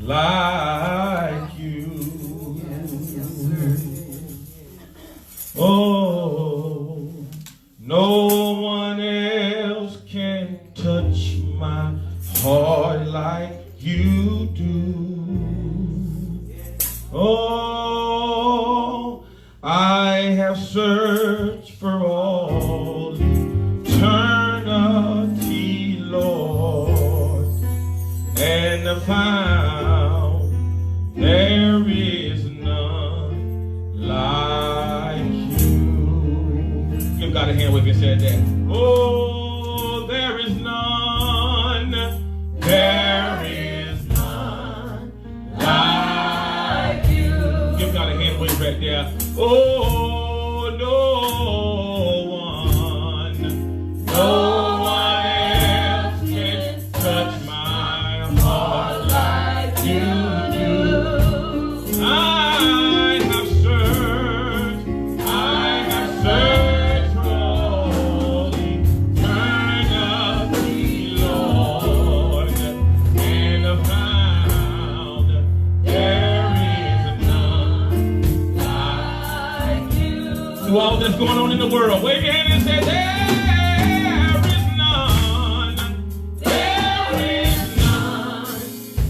like you. Oh, no one else can touch my heart like you do. Oh, I have searched for all eternity, Lord, and found there is none like you. Give God a hand with you said that. Oh, there is none. There is none like you. Give God a hand with you right there. Oh, no one else can touch my heart like you do. I have searched for all eternity, Lord, and found there is none like you. Through all that's going on in the world, wave your hand and say, there is none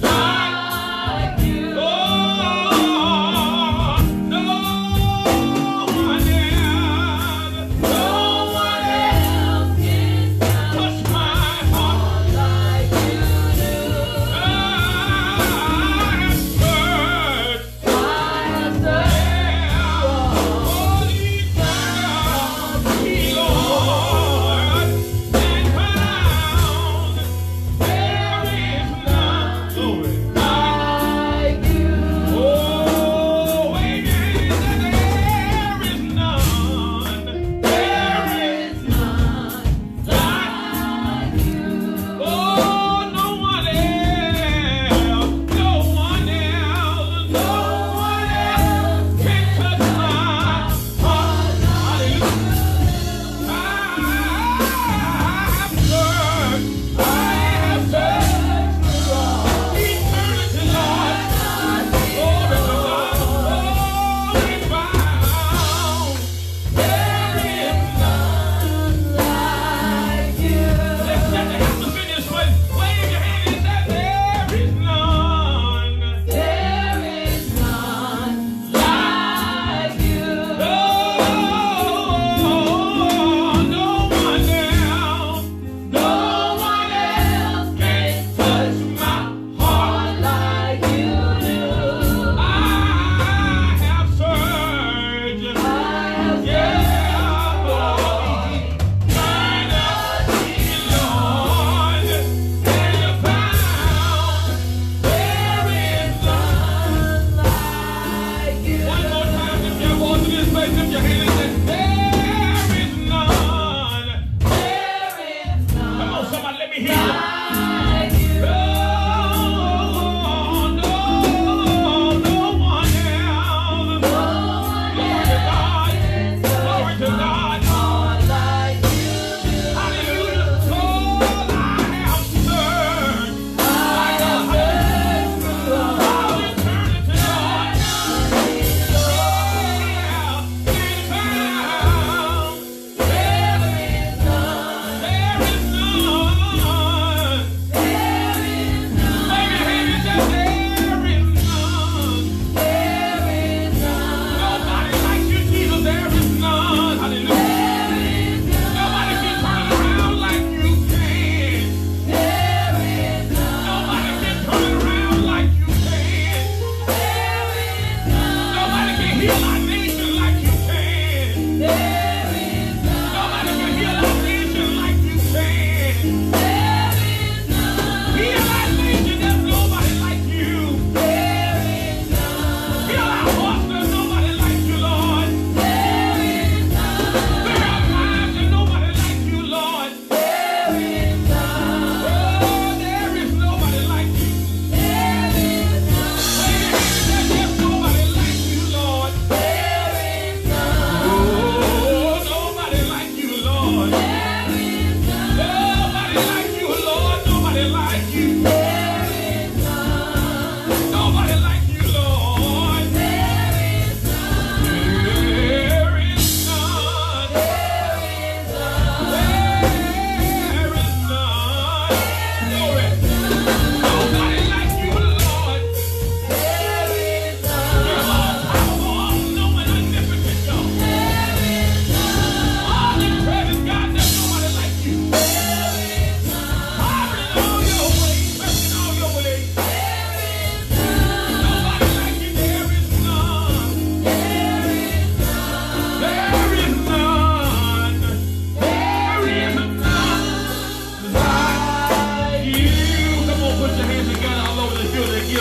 like you. Oh, no one else can touch my heart like you do. I have searched for all eternity, Lord.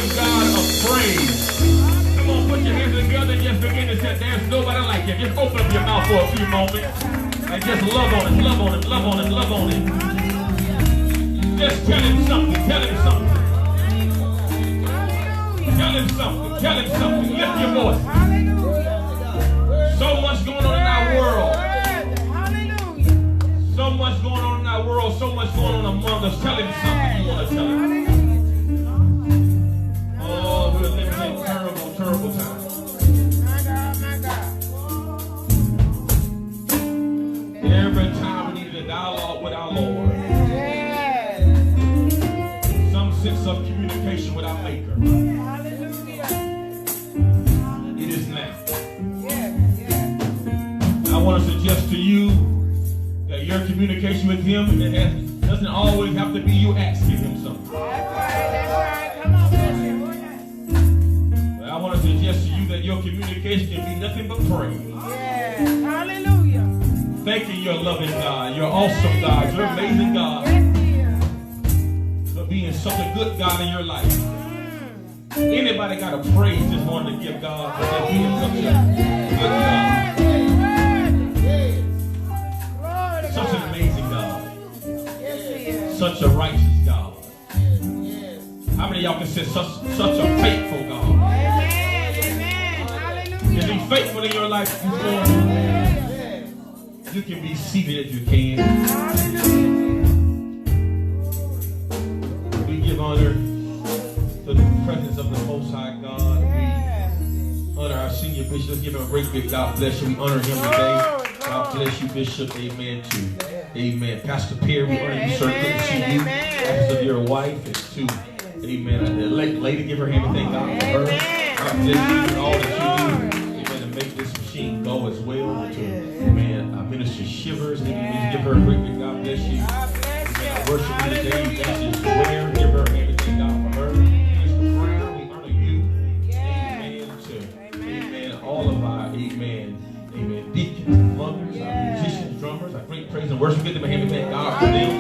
give God a praise. Come on, put your hands together and just begin to say, there's nobody like you. Just open up your mouth for a few moments and just love on him, love on him, love on him, love on him. Just tell him something, tell him something. Tell him something, tell him something. Lift your voice. So much going on in our world. So much going on in our world, so much going on among us. Tell him something you want to tell him. Oh, we're living in terrible, terrible times. My God. Every time we need a dialogue with our Lord. Some sense of communication with our Maker. It is now. I want to suggest to you that your communication with him doesn't always have to be you asking him something. That's right. Come on, But I want to suggest to you that your communication can be nothing but praise. Yes. Hallelujah. Thanking your loving God, your awesome God, your amazing God, for being such a good God in your life. Anybody got a praise this morning to give God for that being such a good God? Such an amazing God. Such a righteous God. How many of y'all can say such a faithful God? Amen. Hallelujah. Is he faithful in your life this morning? You can be seated if you can. We give honor to the presence of the Most High God. We honor our senior bishop. Let's give him a great big God bless you. We honor him today. God bless you, Bishop. Amen. Amen. Pastor Perry, we honor you, sir. Good to see you. Pastor, your wife, and to, amen. The lady, give her hand and thank God for her. God bless you and all that you do. Amen. To make this machine go as well. To, amen. Minister Shivers, amen. Give her a great big God bless you. Amen. Worship you today. Message Ware, give her a hand and thank God for her. Minister Brown, we honor you. Amen. To, amen. All of our, amen. Amen. Deacons, mothers, our musicians, drummers, our great praise and worship. Give them a hand and thank God for them.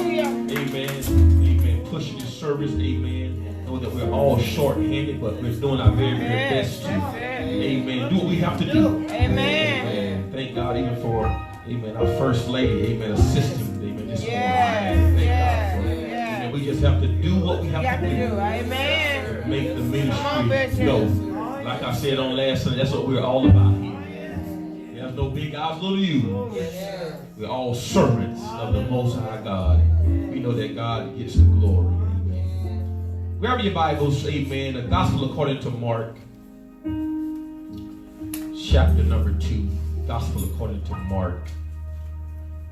Amen. Amen. Pushing this service. Amen. Know that we're all short-handed, but we're doing our very, very best to, amen, do what we have to do. Amen. Thank God even for, amen, our first lady, amen, assisting, amen, this morning. Thank God for it. Amen. We just have to do what we have to do. Amen. Make the ministry go. Like I said on last Sunday, that's what we're all about here. There's no big eyes, little you. We're all servants of the Most High God. We know that God gets the glory. Amen. Grab your Bibles, amen. The Gospel according to Mark, chapter number 2. Gospel according to Mark,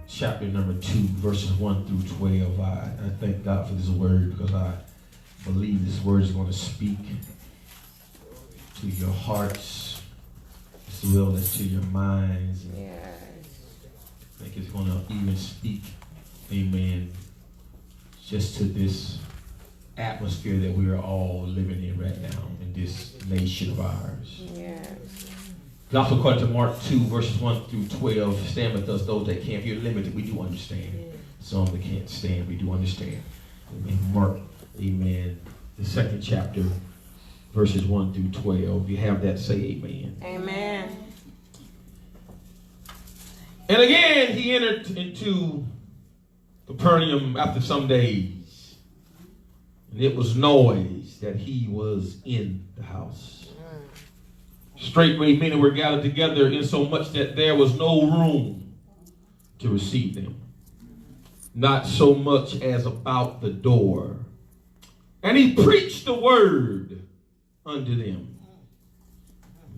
chapter number 2, verses 1 through 12. I thank God for this word because I believe this word is going to speak to your hearts as well as to your minds. I think it's going to even speak, amen, just to this atmosphere that we are all living in right now in this nation of ours. Gospel according to Mark 2, verses 1 through 12. Stand with us, those that can't. If you're limited, we do understand. Some that can't stand, we do understand. Amen. Mark, amen, the 2nd chapter, verses 1 through 12. If you have that, say amen. Amen. And again, he entered into Capernaum after some days. And it was noise that he was in the house. Straightway many were gathered together, insomuch that there was no room to receive them, not so much as about the door. And he preached the word unto them.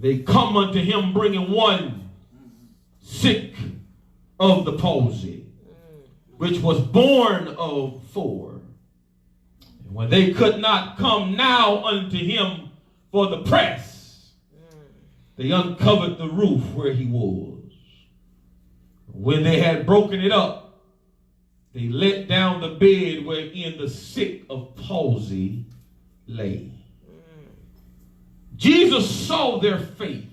They come unto him, bringing one sick of the palsy, which was born of 4. And when they could not come now unto him for the press, they uncovered the roof where he was. When they had broken it up, they let down the bed wherein the sick of palsy lay. Jesus saw their faith,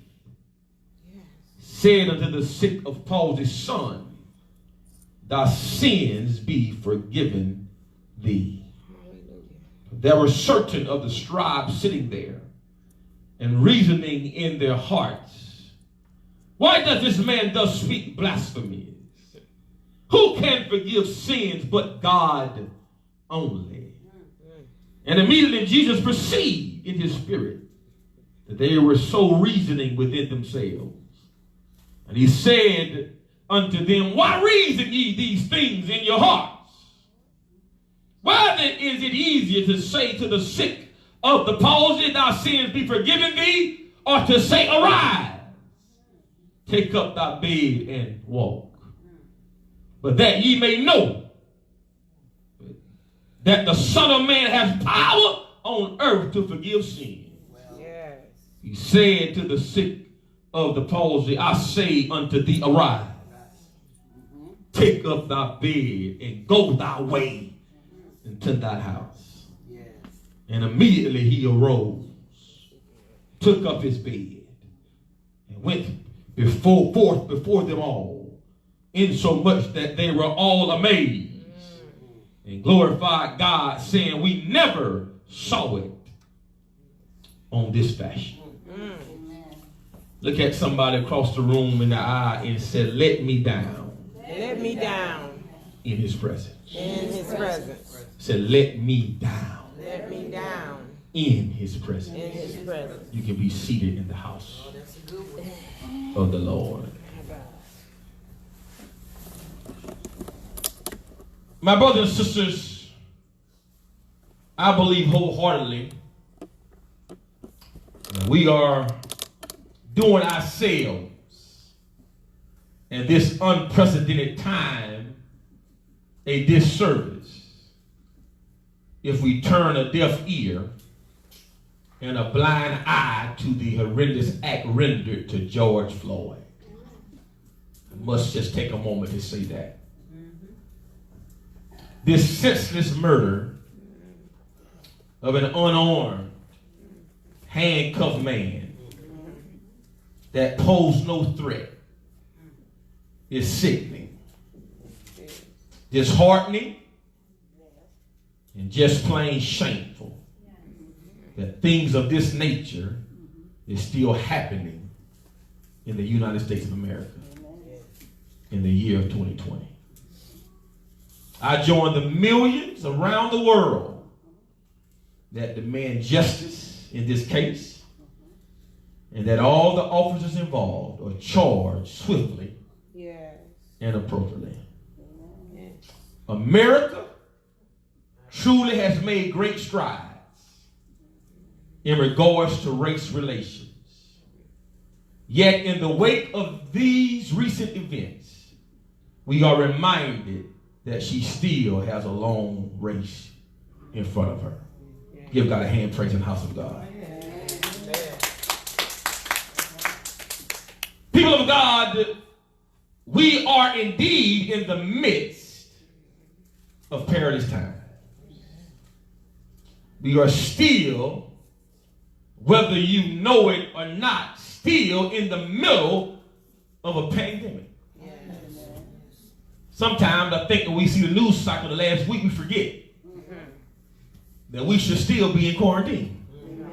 said unto the sick of palsy, Son, thy sins be forgiven thee. there were certain of the scribes sitting there and reasoning in their hearts, why does this man thus speak blasphemies? Who can forgive sins but God only? And immediately Jesus perceived in his spirit that they were so reasoning within themselves. And he said unto them, why reason ye these things in your hearts? Why then is it easier to say to the sick of the palsy, thy sins be forgiven thee, or to say, arise, take up thy bed and walk? But that ye may know that the Son of Man has power on earth to forgive sins. Yes. He said to the sick of the palsy, I say unto thee, arise, take up thy bed and go thy way into thy house. Yes. And immediately he arose, took up his bed, and went forth before them all, insomuch that they were all amazed, and glorified God, saying, we never saw it on this fashion. Look at somebody across the room in the eye and said, let me down. Let me down. In his presence. In his presence. Said, let me down. Let me down. In his presence. In his presence. You can be seated in the house of the Lord. My brothers and sisters, I believe wholeheartedly we are doing ourselves in this unprecedented time a disservice if we turn a deaf ear and a blind eye to the horrendous act rendered to George Floyd. I must just take a moment to say that. This senseless murder of an unarmed, handcuffed man that posed no threat is sickening, disheartening, and just plain shameful that things of this nature is still happening in the United States of America in the year of 2020. I join the millions around the world that demand justice in this case, and that all the officers involved are charged swiftly and appropriately. America truly has made great strides in regards to race relations. Yet in the wake of these recent events, we are reminded that she still has a long race in front of her. Give God a hand praise in the house of God. People of God, we are indeed in the midst of perilous times. We are still, whether you know it or not, still in the middle of a pandemic. Sometimes I think when we see the news cycle the last week, we forget that we should still be in quarantine.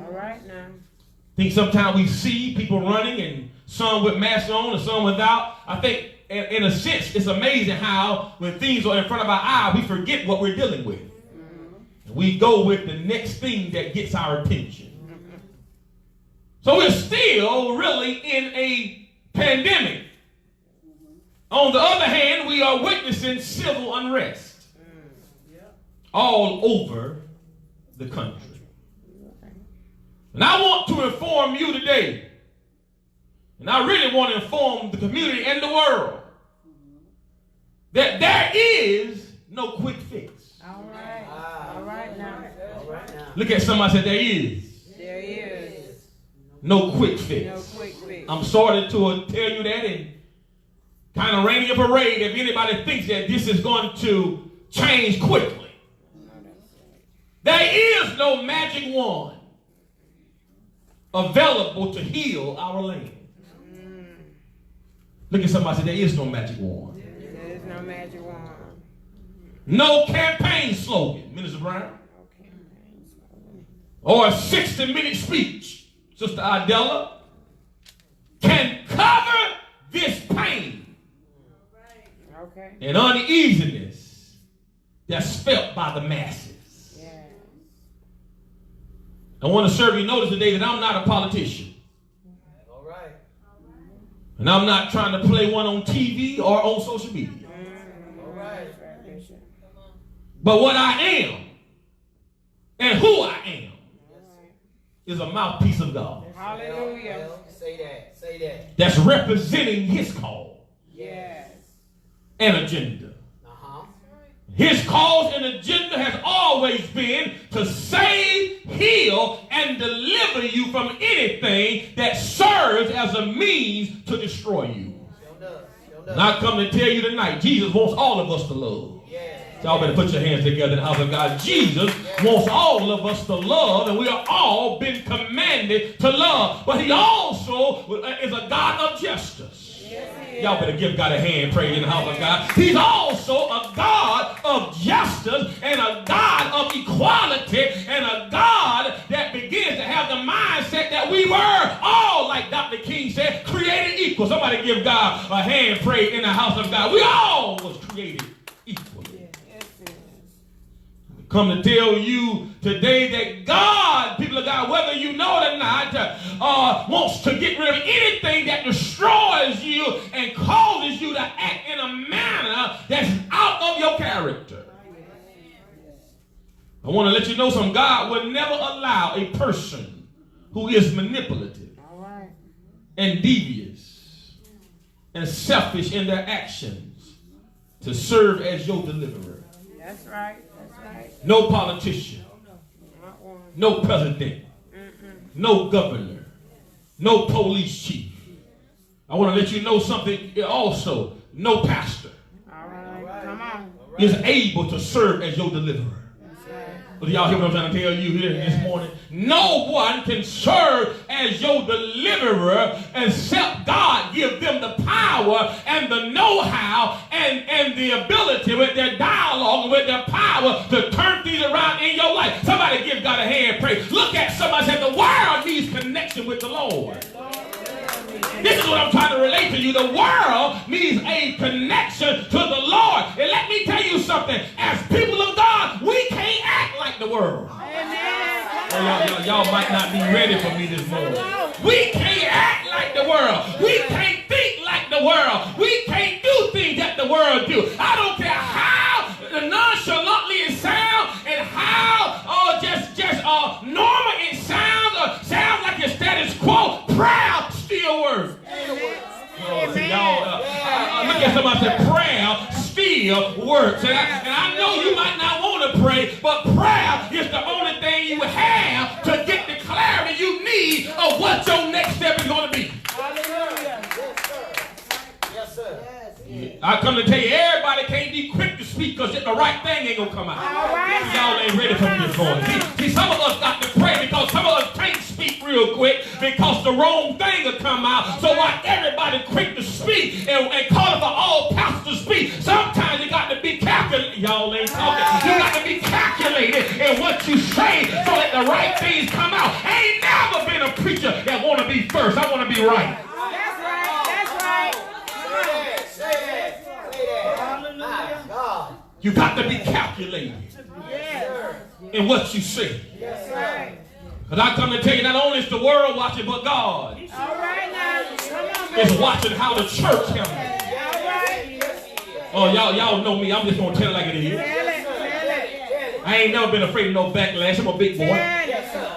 All right now. I think sometimes we see people running and some with masks on and some without. I think in a sense, it's amazing how when things are in front of our eye, we forget what we're dealing with. And we go with the next thing that gets our attention. So we're still really in a pandemic. On the other hand, we are witnessing civil unrest all over the country. And I want to inform you today, and I really want to inform the community and the world, that there is no quick fix. All right. All right now. All right now. Look at somebody and say, there is. There is. No quick fix. No quick fix. I'm sorry to tell you that and kind of raining a parade if anybody thinks that this is going to change quickly. There is no magic wand available to heal our land. Look at somebody and say, there is no magic wand. There is no magic wand. No campaign slogan, Minister Brown. or a 60-minute speech, Sister Adela, can cover this pain and uneasiness that's felt by the masses. Yes. I want to serve you notice today that I'm not a politician. All right. And I'm not trying to play one on TV or on social media. All right. But what I am and who I am is a mouthpiece of God. Hallelujah. Well, say that. Say that. That's representing his call Yes. and agenda. Uh-huh. His cause and agenda has always been to save, heal, and deliver you from anything that serves as a means to destroy you. Sure does. Sure does. And I come to tell you tonight, Jesus wants all of us to love. Yes. Y'all better put your hands together in the house of God. Jesus wants all of us to love, and we are all been commanded to love. But he also is a God of justice. Yes, Y'all better give God a hand, praise in the house of God. He's also a God of justice and a God of equality and a God that begins to have the mindset that we were all, like Dr. King said, created equal. Somebody give God a hand, praise in the house of God. We all was created equally. Come to tell you today that God, people of God, whether you know it or not, wants to get rid of anything that destroys you and causes you to act in a manner that's out of your character. I want to let you know something. God will never allow a person who is manipulative and devious and selfish in their actions to serve as your deliverer. That's right. That's right. No politician, no president, no governor, no police chief. I want to let you know something also. No pastor All right. Come on. is able to serve as your deliverer. That's right. But y'all hear what I'm trying to tell you here this morning? No one can serve as your deliverer except God give them the power and the know-how and the ability with their dialogue, with their power to turn things around in your life. Somebody give God a hand, pray. Look at somebody and say, the world needs connection with the Lord. This is what I'm trying to relate to you. The world needs a connection to the Lord. And let me tell you something. As people of God, we can't act like the world. Oh, y'all might not be ready for me this morning. We can't act like the world. We can't think like the world. We can't do things that the world do. I don't care how nonchalantly it sounds and how normal it sounds or sounds like it's status quo. Proud still works. Look at somebody say prayer still works. And I know you might not want to pray, but prayer is the only thing you have to get the clarity you need of what your next step is going to be. Hallelujah. Yes, sir. I come to tell you, everybody can't be quick to speak because the right thing ain't going to come out. All right. Y'all ain't ready for me this morning. See, some of us got to pray because some of us can't speak real quick because the wrong thing will come out. So while everybody quick to speak and calling for all pastors to speak, sometimes you got to be calculated. Y'all ain't talking. You got to be calculated in what you say so that the right things come out. Ain't never been a preacher that want to be first. I want to be right. That's right. That's right. Say that. My God. You got to be calculated Yes. in what you say. That's right. Because I come to tell you, not only is the world watching, but God All right now. Come on. is watching how the church handles it. All right. Oh, y'all know me. I'm just going to tell it like it is. Tell it. Tell it. I ain't never been afraid of no backlash. I'm a big boy. Tell it. Yes, sir.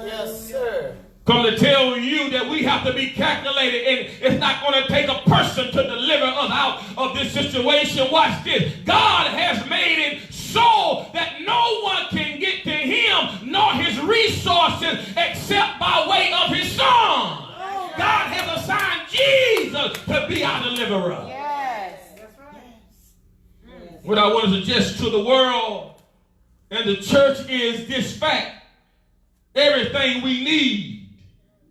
Yes, sir. Come to tell you that we have to be calculated, and it's not going to take a person to deliver us out of this situation. Watch this. God has made it so that no one can get to him nor his resources except by way of his son. God has assigned Jesus to be our deliverer. Yes. That's right. What I want to suggest to the world and the church is this fact. Everything we need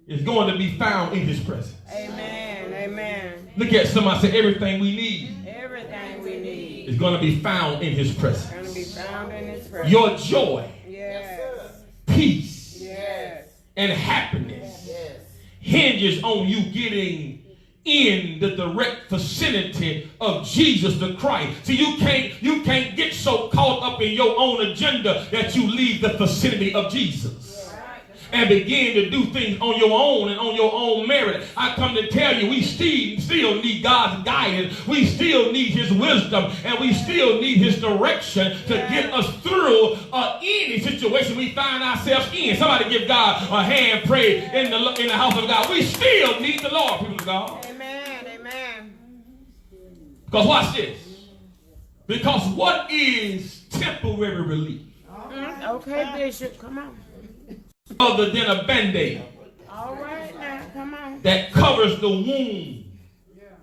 is going to be found in his presence. Amen. Amen. Look at somebody say everything we need Everything we need is going to be found in his presence. is going to be found in his presence. Your joy Yes. peace Yes. and happiness Yes. hinges on you getting in the direct vicinity of Jesus the Christ. See, you can't get so caught up in your own agenda that you leave the vicinity of Jesus and begin to do things on your own and on your own merit. I come to tell you, we still need God's guidance. We still need his wisdom, and we still need his direction to get us through any situation we find ourselves in. Somebody give God a hand, pray in the house of God. We still need the Lord, people of God. Amen. Amen. Because watch this. Because what is temporary relief? Okay, Bishop, come on. Other than a band-aid All right now, come on. that covers the wound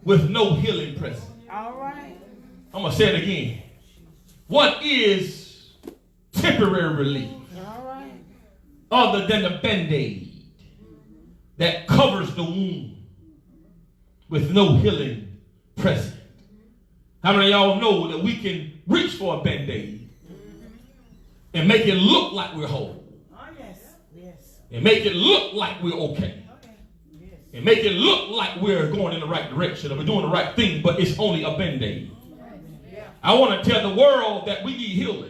with no healing present. All right. I'm going to say it again. What is temporary relief All right. other than a band-aid that covers the wound with no healing present? How many of y'all know that we can reach for a band-aid and make it look like we're whole? And make it look like we're okay. And make it look like we're going in the right direction or we're doing the right thing, but it's only a band-aid. I want to tell the world that we need healing.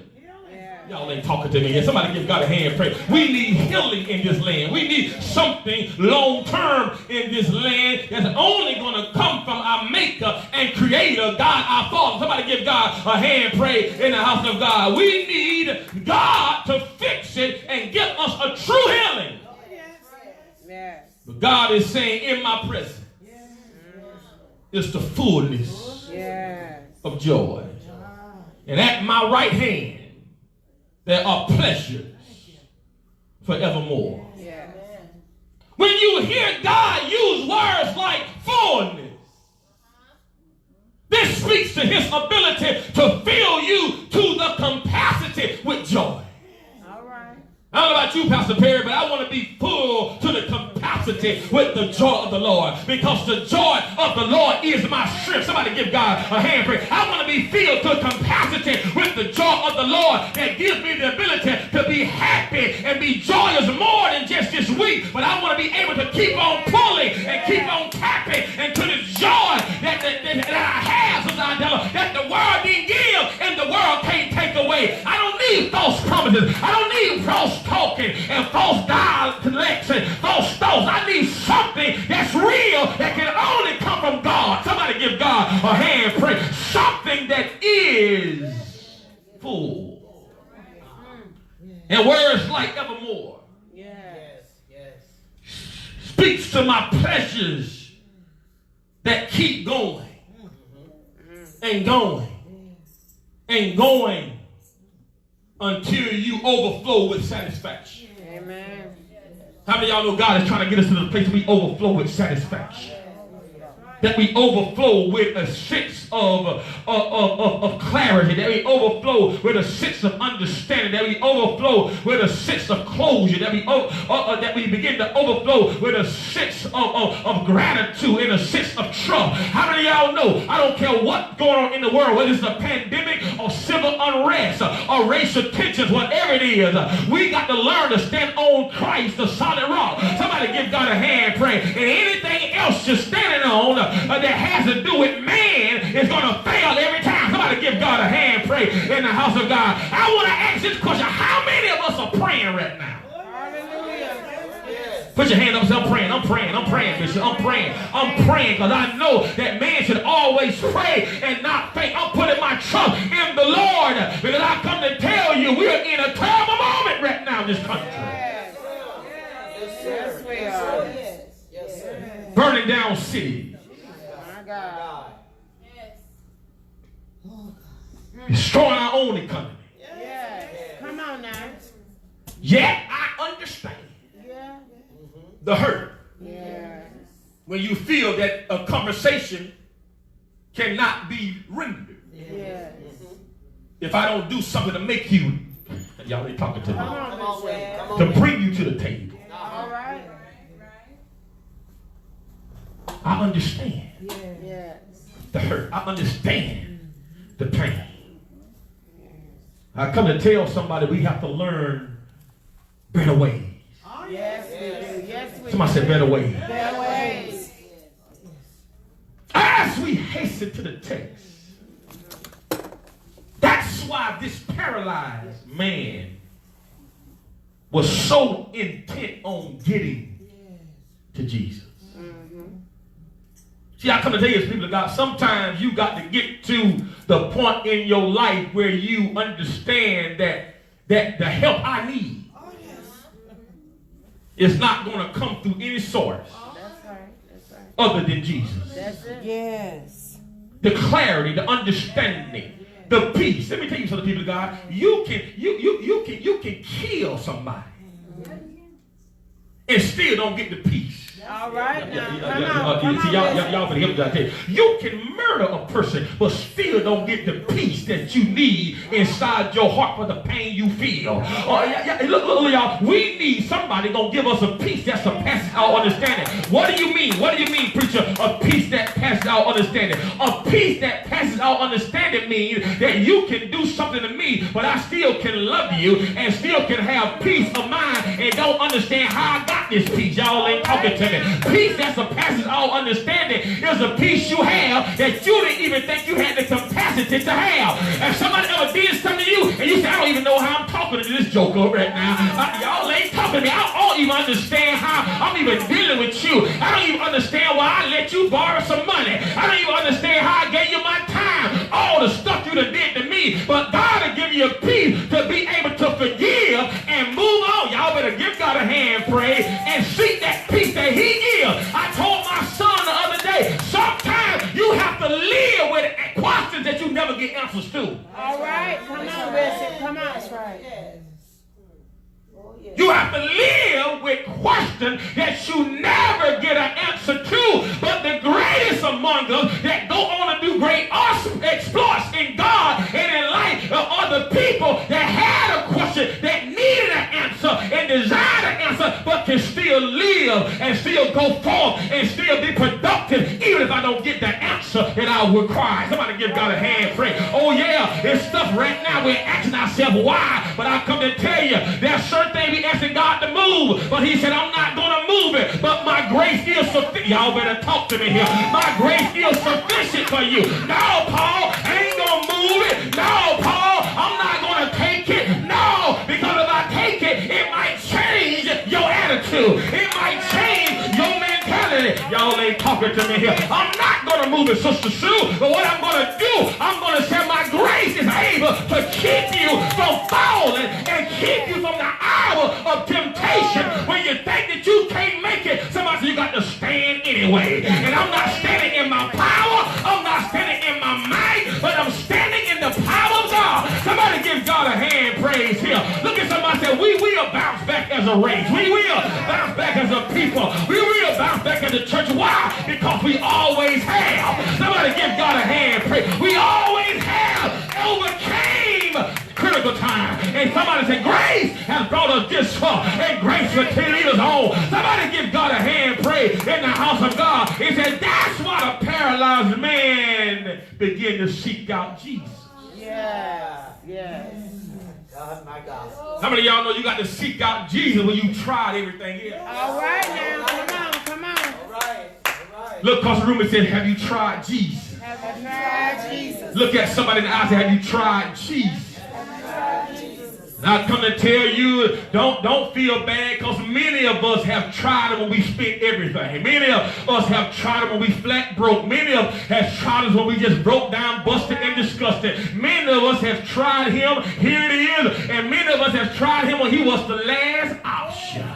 Y'all ain't talking to me yet. Somebody give God a hand, pray. We need healing in this land. We need something long-term in this land that's only going to come from our maker and creator, God our Father. Somebody give God a hand, pray in the house of God. We need God to fix it and give us a true healing. Yes. But God is saying, in my presence is the fullness of joy. And at my right hand there are pleasures forevermore. Yes. When you hear God use words like fullness, this speaks to his ability to fill you to the capacity with joy. All right. I don't know about you, Pastor Perry, but I want to be full to the capacity with the joy of the Lord, because the joy of the Lord is my strength. Somebody give God a hand praise. I want to be filled to capacity with the joy of the Lord that gives me the ability to be happy and be joyous more than just this week, but I want to be able to keep on pulling and keep on tapping into this joy that I have, Sister Adela, that the world didn't give and the world can't take away. I don't need false promises. I don't need false talking and false dialects and false thoughts. I need something that's real that can only come from God. Somebody give God a hand, pray. Something that is full. And words like evermore speaks to my pleasures that keep going and going and going until you overflow with satisfaction. Amen. How many of y'all know God is trying to get us to the place where we overflow with satisfaction? That we overflow with a sense of clarity, that we overflow with a sense of understanding, that we overflow with a sense of closure, that we begin to overflow with a sense of gratitude and a sense of trust. How many of y'all know, I don't care what's going on in the world, whether it's a pandemic or civil unrest or racial tensions, whatever it is, we got to learn to stand on Christ, the solid rock. Somebody give God a hand, pray. And anything else you're standing on that has to do with man is going to fail every time. Somebody give God a hand, pray in the house of God. I want to ask this question. How many of us are praying right now? Hallelujah. Put your hand up and say, I'm praying, Bishop. I'm praying because I know that man should always pray and not faint. I'm putting my trust in the Lord because I come to tell you we're in a terrible moment right now in this country. Yes, we are. Yes, sir. Burning down cities. My God. Destroying our own economy. Yes. Come on now. Yet I understand Yeah. the hurt Yes. when you feel that a conversation cannot be rendered Yes. if I don't do something to make you, y'all ain't talking to Come me, on, Come on, Bishop. Wayne. Come on, to Wayne. bring you to the table. All right. I understand Yes. the hurt. I understand the pain. I come to tell somebody we have to learn better ways. Yes, we do. Yes, we do. Somebody said better ways. Better ways. As we hasten to the text, that's why this paralyzed man was so intent on getting to Jesus. See, I come to tell you, people of God, sometimes you got to get to the point in your life where you understand that the help I need is not going to come through any source other than Jesus. That's it. Yes. The clarity, the understanding, the peace. Let me tell you something, people of God. You can kill somebody and still don't get the peace. All right now. Come on. Y'all can help me out there. You can murder a person, but still don't get the peace that you need inside your heart for the pain you feel. Look, y'all. We need somebody gonna give us a peace that surpasses our understanding. What do you mean? What do you mean, preacher? A peace that passes our understanding. A peace that passes our understanding means that you can do something to me, but I still can love you and still can have peace of mind and don't understand how I got this peace. Y'all ain't talking to me. Peace that surpasses all understanding is a peace you have that you didn't even think you had the capacity to have. If somebody ever did something to you and you say, I don't even know how I'm talking to this joker right now. Y'all ain't talking to me. I don't even understand how I'm even dealing with you. I don't even understand why I let you borrow some money. I don't even understand how I gave you my time. All the stuff you done did to me. But God will give you a peace to be able to forgive and move on. Y'all better give God a hand, pray, and seek that peace that He gives. I told my son the other day, sometimes you have to live with questions that you never get answers to. All right. Come on, Bishop. Come on. That's right. You have to live with questions that you never get an answer to. But the greatest among us that go on to do great exploits in God and in life are the people that had a question, that needed an answer and desired an answer, but can still live and still go forth and still be productive, even if I don't get the answer that I require. Somebody give God a hand, pray. Oh yeah, there's stuff right now we're asking ourselves why, but I come to tell you, there's certain things we asking God to move, but He said, I'm not going to move it, but my grace is sufficient. Y'all better talk to me here. My grace is sufficient for you. No, Paul, I ain't going to move it. No, Paul, I'm not going to take it. No, because if I take it, it might change your attitude. It might change your mentality. Y'all ain't talking to me here. I'm not going to move it, Sister Sue, but what I'm going to do, I'm going to say my grace is able to keep you from falling and keep you from the hour of temptation when you think that you can't make it. Somebody said you got to stand anyway. And I'm not standing in my power. I'm not standing in my might, but I'm standing in the power of God. Somebody give God a hand praise here. Look at somebody say, we will bounce back as a race. We will bounce back as a people. We will bounce back as a church. Why? Because we always have. Somebody give God a hand praise. We always have overcame critical time. And somebody said, grace has brought us this far, and grace will lead us on. Somebody give God a hand praise in the house of God. He said, that's why the paralyzed man began to seek out Jesus. Yes. Yes. God, my God. How many of y'all know you got to seek out Jesus when you tried everything else? All right now. Come on. All right. Look across the room and say, have you tried Jesus? Have you tried Jesus? Look at somebody in the eye and say, have you tried Jesus? And I come to tell you, don't feel bad, because many of us have tried it when we spent everything. Many of us have tried it when we flat broke. Many of us have tried it when we just broke down, busted, and disgusted. Many of us have tried Him, here it is, and many of us have tried Him when He was the last option.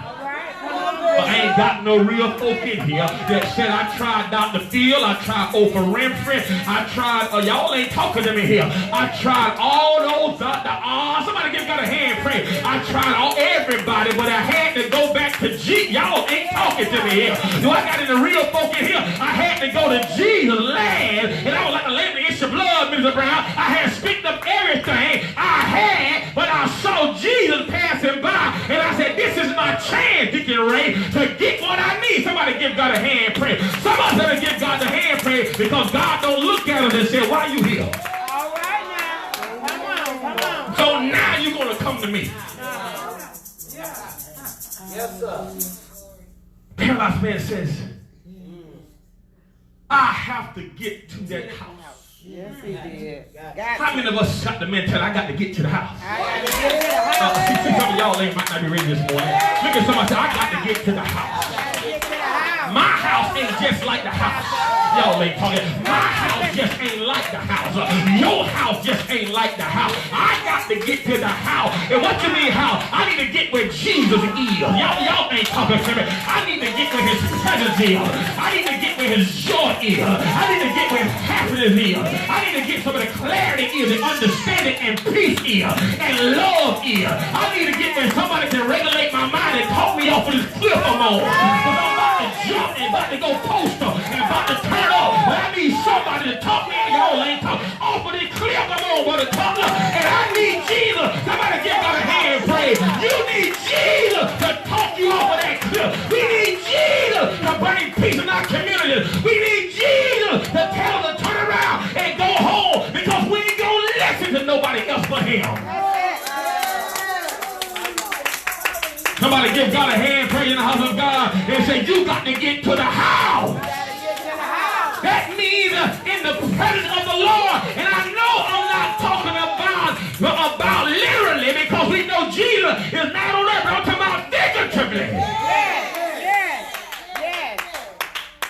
But I ain't got no real folk in here that said, I tried Dr. Phil, I tried Oprah Winfrey, I tried, y'all ain't talking to me here. I tried all those, somebody give God a hand, pray. I tried everybody, but I had to go back to Jesus. Y'all ain't talking to me here. Do I got any real folk in here? I had to go to Jesus last, and I was like a lady in your blood, Mr. Brown. I had picked up everything I had, but I saw Jesus passing by, and I said, this is my chance, Deacon Ray, to get what I need. Somebody give God a hand praise. Somebody better give God a hand praise, because God don't look at us and say, why are you here? All right now. Come on. So now you're going to come to me. Yes, sir. Paralyzed man says, I have to get to that house. Yes, he did. How many of us got the mentality, I got to get to the house? I got to get to the house. See, some of y'all might not be ready this morning. Look at somebody say, I got to get to the house. Get to the house. My house ain't just like the house. Y'all ain't talking. My house just ain't like the house. Your house just ain't like the house. I got to get to the house. And what you mean house? I need to get where Jesus is. Y'all ain't talking to me. I need to get where his presence is. I need to get where his joy is. I need to get where his happiness is. I need to get some of the clarity is and understanding and peace is and love is. I need to get where somebody can regulate my mind and talk me off of this cliff I'm on. Because I'm about to jump and about to go postal and about to turn off. But I need somebody to talk me, y'all ain't talk, off of this cliff I'm on, brother Tucker. And I need Jesus. Somebody give God a hand and pray. You need Jesus to talk you off of that cliff. We need Jesus to bring peace in our community. We need Jesus to tell them to turn around and go home because we ain't going to listen to nobody else but him. Somebody give God a hand, pray in the house of God, and say, you got to get to the house. That means in the presence of the Lord. And I know I'm not talking about literally because we know Jesus is not on earth, but I'm talking about figuratively. Yes.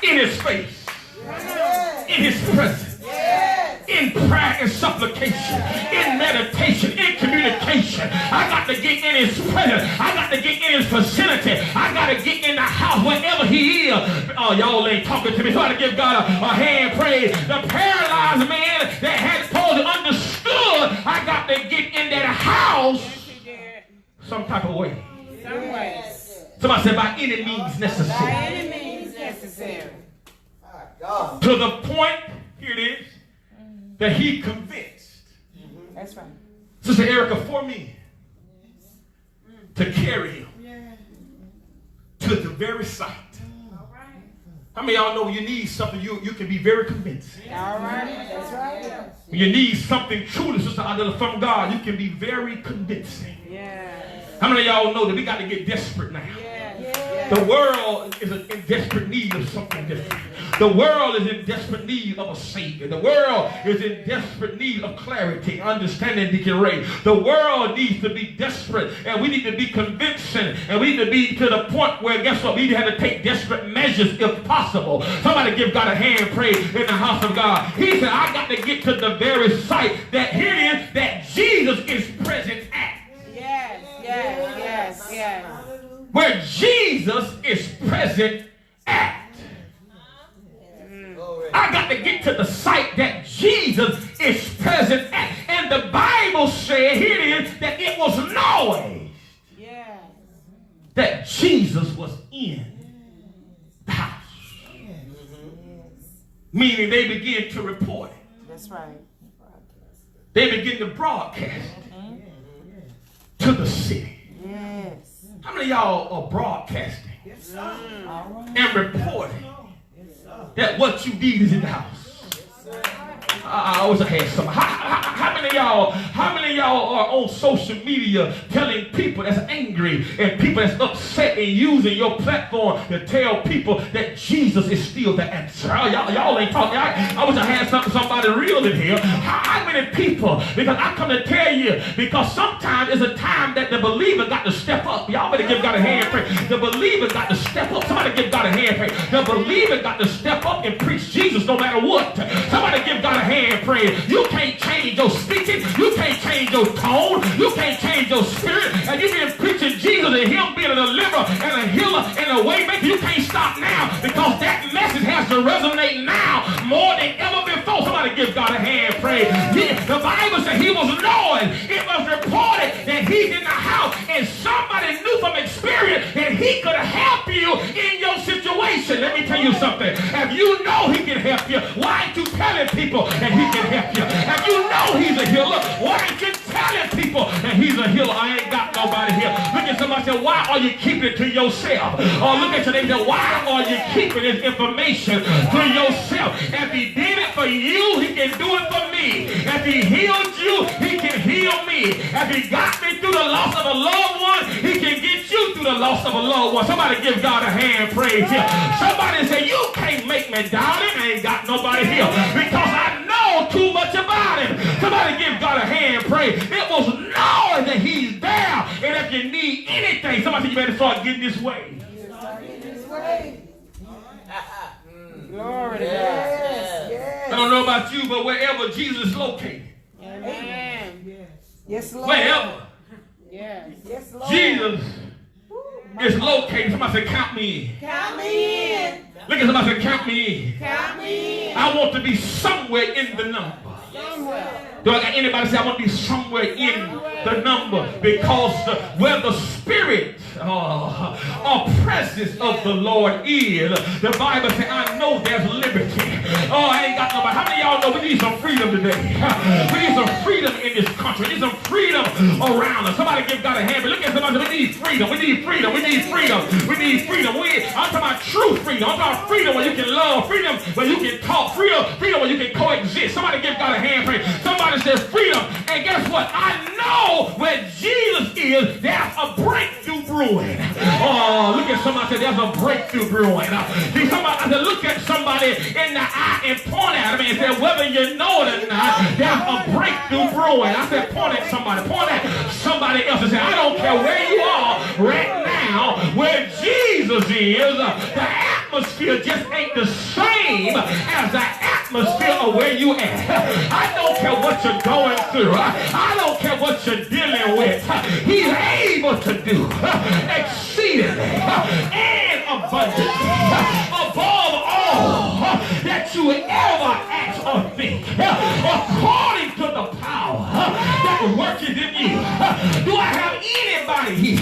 In his face. In his presence. In prayer and supplication, in meditation, in communication. I got to get in his presence. I got to get in his vicinity. I got to get in the house wherever he is. Oh, y'all ain't talking to me. So I got to give God a hand praise. The paralyzed man that had supposed to understood, I got to get in that house some type of way. Some way. Somebody said by any means necessary. By any means necessary. To the point, here it is, that he convinced. That's right. Sister Erica, for me to carry him to the very site. How many of y'all know when you need something, you can be very convincing? All right. That's right. When you need something truly, Sister Adela, from God, you can be very convincing. Yeah. How many of y'all know that we got to get desperate now? The world is in desperate need of something different. The world is in desperate need of a Savior. The world is in desperate need of clarity, understanding, Deacon Ray. The world needs to be desperate, and we need to be convincing, and we need to be to the point where, guess what, we have to take desperate measures if possible. Somebody give God a hand, pray in the house of God. He said, I got to get to the very site that here it is that Jesus is present at. Yes. Where Jesus is present at. I got to get to the site that Jesus is present at. And the Bible said, here it is, that it was noise that Jesus was in the house. Meaning they began to report it. That's right. They began to broadcast to the city. Yes. How many of y'all are broadcasting and reporting that what you need is in the house? I always had some. How many of y'all are on social media telling people that's angry and people that's upset and using your platform to tell people that Jesus is still the answer? Y'all ain't talking. I wish I had somebody real in here. How many people? Because I come to tell you, because sometimes it's a time that the believer got to step up. Y'all better give God a hand praise. The believer got to step up. Somebody give God a hand praise. The believer got to step up and preach Jesus no matter what. Somebody give God a hand praise. You can't change your speaking. You can't change your tone. You can't change your spirit. And you've been preaching Jesus and him being a deliverer and a healer and a way maker. You can't stop now because that message has to resonate now more than ever before. Somebody give God a hand praise. The Bible said he was knowing. It was reported that he's in the house and somebody knew from experience that he could help you in your situation. Let me tell you something. If you know he can help you, why aren't you telling people that he can help you? If you know he's a healer, why aren't you telling people that he's a healer. I ain't got nobody here. Look at somebody and say, why are you keeping it to yourself? Or look at your neighbor and say, why are you keeping this information to yourself? If he did it for you, he can do it for me. If he healed you, he can heal me. If he got me through the loss of a loved one, he can get you through the loss of a loved one. Somebody give God a hand praise here. Somebody say, you can't make me doubt it. I ain't got nobody here because I know too much about him. Somebody give God a hand praise. It was knowing that he's there. And if you need anything, somebody say you better start getting this way. Glory to God. Yes. I don't know about you, but wherever Jesus is located, Amen. Yes, Lord. wherever Yes. Yes, Lord. Jesus is located, somebody say, count me in. Count me in. Look at somebody say, count me in. Count me in. I want to be somewhere in the number. Somewhere. Do I got anybody say I want to be somewhere in the number? Because where the spirit or presence of the Lord is, the Bible says, I know there's liberty. Oh, I ain't got nobody. How many of y'all know we need some freedom today? We need some freedom in this country. We need some freedom around us. Somebody give God a hand. But look at somebody. We need freedom. We need freedom. We need freedom. We need freedom. I'm talking about true freedom. I'm talking about freedom where you can love. Freedom where you can talk. Freedom where you can coexist. Somebody give God a hand. Somebody says freedom. And guess what? I know where Jesus is, there's a breakthrough brewing. Oh, look at somebody say there's a breakthrough brewing. See, somebody, I said, look at somebody in the eye and point at him and say, whether you know it or not, there's a breakthrough brewing. I said, point at somebody else and say, I don't care where you are right now, where Jesus is, the atmosphere just ain't the same as the atmosphere of where you at. I don't care what you're going through. I don't care what you're dealing with. He's able to do exceedingly and abundantly above all that you would ever ask or think, according to the power that worketh in you. Do I have anybody here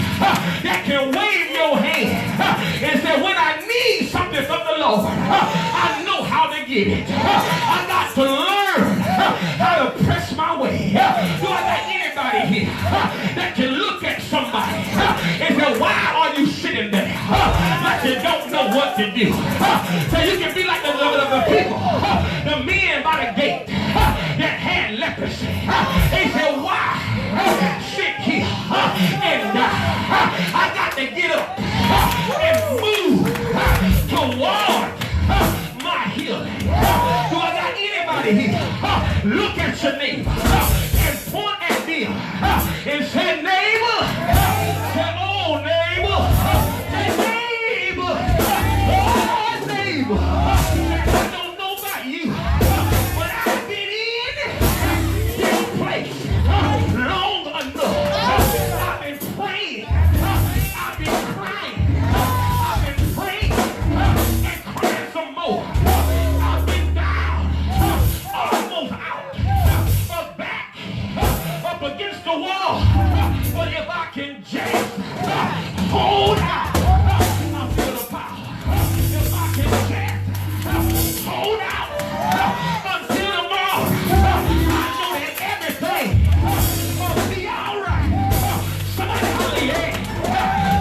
that can wave your hand and say, when I need something from the Lord, I know how to get it. I got to learn how to press my way. Do I got anybody here that can look at somebody and say, why are you sitting there like you don't know what to do? So you can be like the people, the men by the gate that had leprosy. They said, why sit here and die? I got to get up and move toward my healing. Do I got anybody here? Look at your neighbor and point at them and say, neighbor, say, oh, neighbor, say, neighbor, oh, neighbor. I don't know about you, but I've been in this place long enough. I've been praying. I've been crying. I've been praying and crying some more. I've been down, almost out, back, up against the wall. But if I can just hold out, I feel the power. If I can just hold out until tomorrow, I know that everything will be all right. Somebody holler, yeah.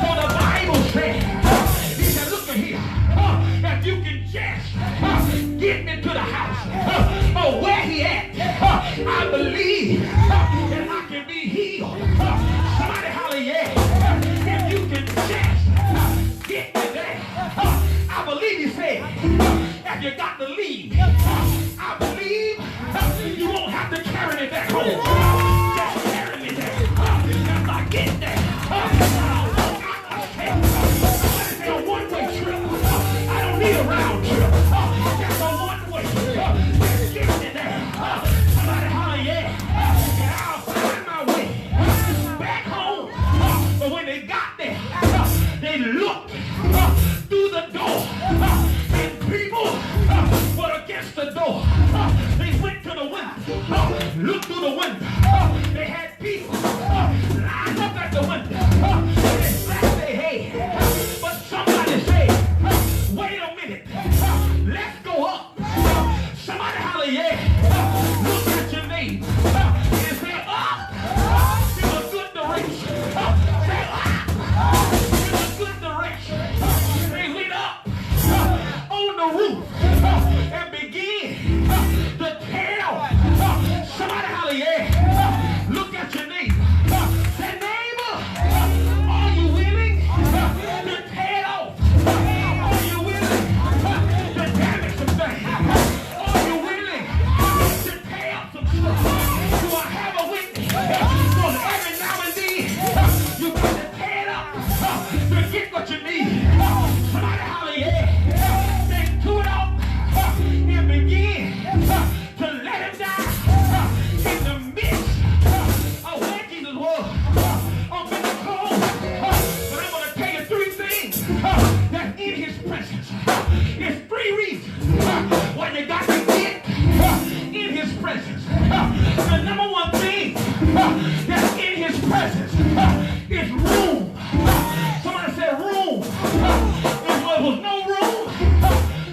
So the Bible said, he said, look at here. If you can just get me to the house or where he at, I believe that I can be healed. Somebody holler, yeah. If you can just get me there, I believe he said, if you got to leave, I believe you won't have to carry me back home. Just carry me there. If I get there, I'll walk out myself. Somebody say a one-way trip. I don't need a round trip. Just a one-way. Just get me there. Somebody holler, yeah. And I'll find my way back home. But when they got there, they looked through the door. And people knees. Somebody holler, yeah. Then threw it off and began to let him die in the midst of where Jesus was up in the cold. But I'm going to tell you three things that's in his presence. It's three reasons why you got to get in his presence. The number one thing that's in his presence is room. Somebody said room. There was no room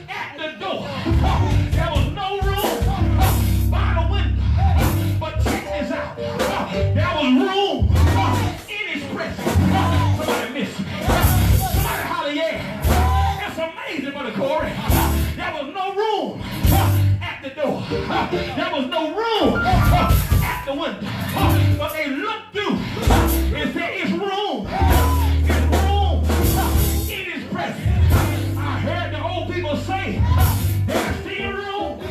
at the door. There was no room by the window. But check this out. There was room in his presence. Somebody missed me. Somebody holler, yeah. That's amazing, Brother Corey. There was no room at the door. There was no room at the window. But they looked through and said, it's room. It's room in his presence. I heard the old people say, there's still room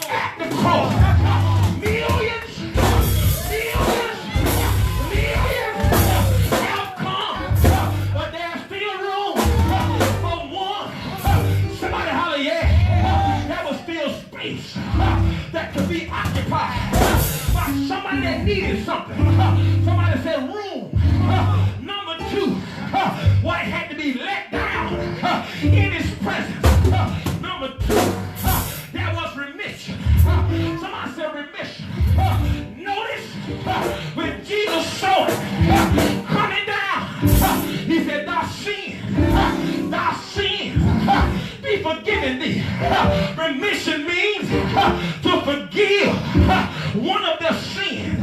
at the cross. Millions have come, but there's still room for one. Somebody holler, yeah. There was still space that could be occupied by somebody that needed something. Somebody said room. Number two, why it had to be let down in his presence. Number two, there was remission. Somebody said remission. Notice when Jesus saw it coming down, he said, thy sin, be forgiven thee. Remission means to forgive one of their sins.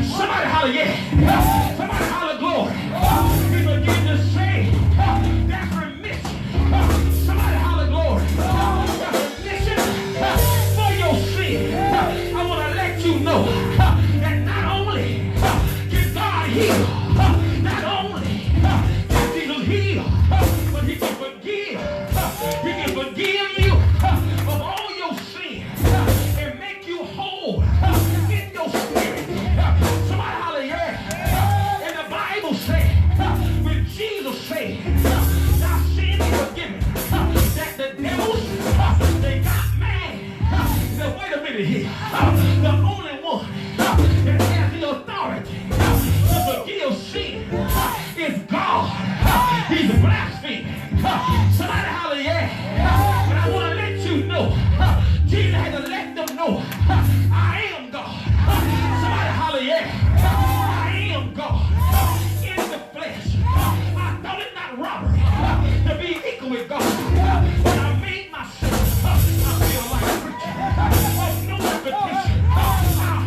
Somebody holler, yeah. Somebody holler, glory. We begin to say, that's remission. Somebody holler, glory. That's remission for your sin. I want to let you know that not only can God heal, not only can Jesus heal, but he can forgive. He can forgive you of all your sins and make you whole in your spirit. Somebody holler, yeah. And the Bible said, when Jesus said, thy sin is forgiven, that the devils, they got mad. They said, wait a minute here. The only one that has the authority to forgive sin is God. He's blaspheming. Somebody holler, yeah. But I want to let you know, Jesus had to let them know, I am God. Somebody holler, yeah. I am God in the flesh. I thought it not robbery to be equal with God. But I made myself, I feel like a preacher, of no repetition. I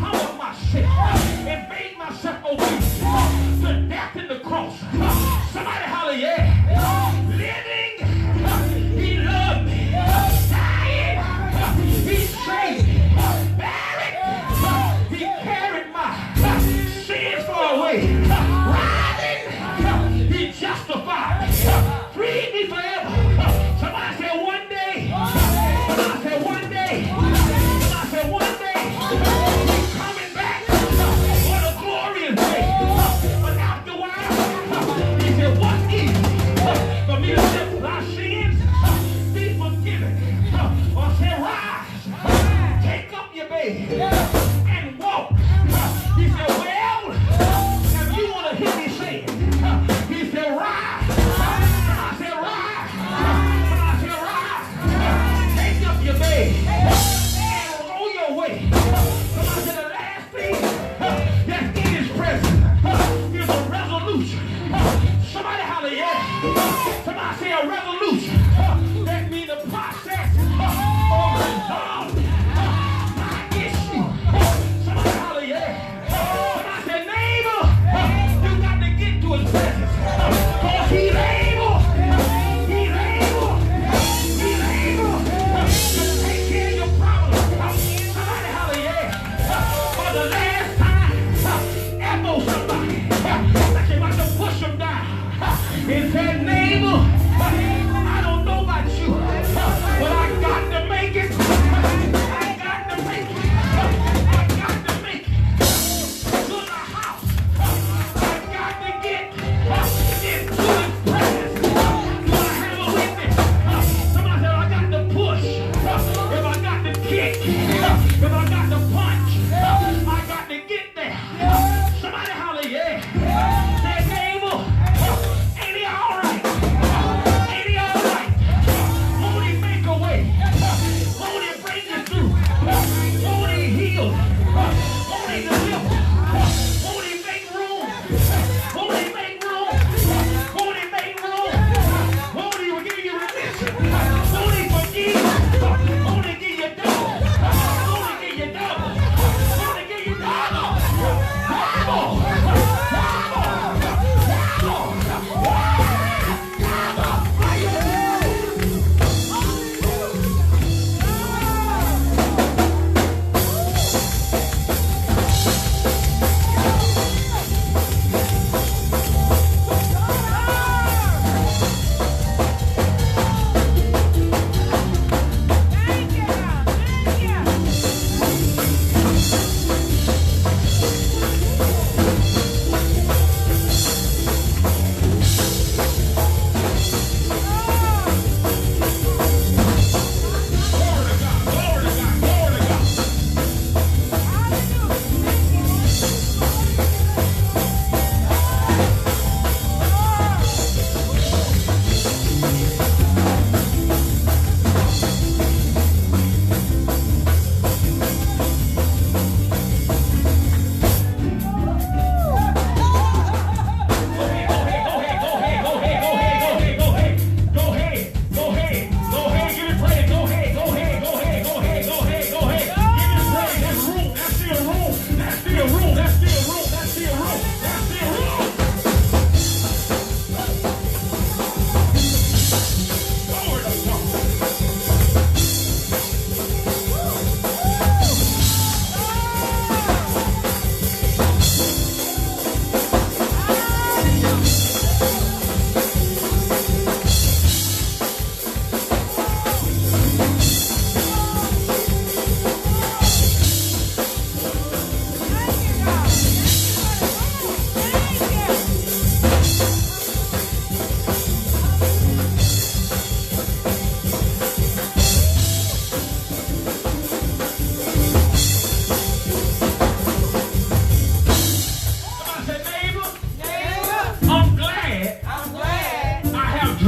humbled myself and made myself obedient to death in the cross. Somebody holler, yeah. Living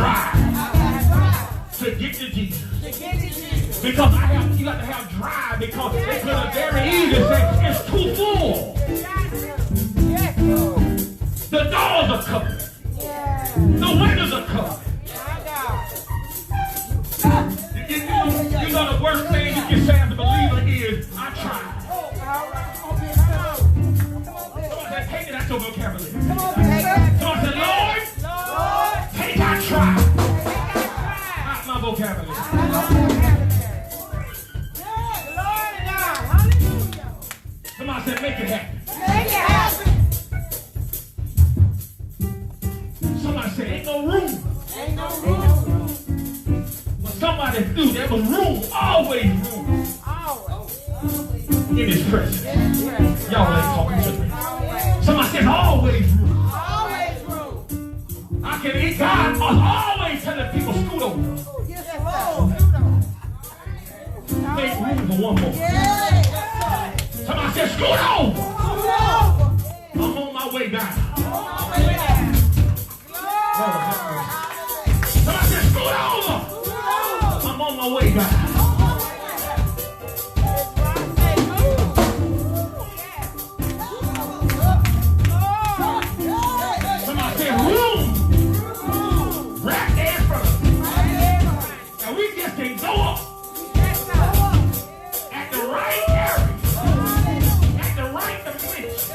drive to get to Jesus. Because you got to have drive, because they could have very easily say it's too full. The doors are covered. The windows are covered. You know the worst thing you can say as a believer is, I tried. Someone said, take it out your vocabulary. Someone said, Lord, take our try out my vocabulary. Somebody said, make it happen. Somebody said, ain't no room. When somebody knew there was room, always room in his presence. Y'all ain't talking to me. Somebody said, always room. I can eat God. I'm always telling people, scoot over. Make room for one more. Somebody said, scoot over. I'm on my way down. Somebody said, scoot over. I'm on my way down. Somebody said, room. Right there in front of us. And we just can go up at the right area. At the right dimension.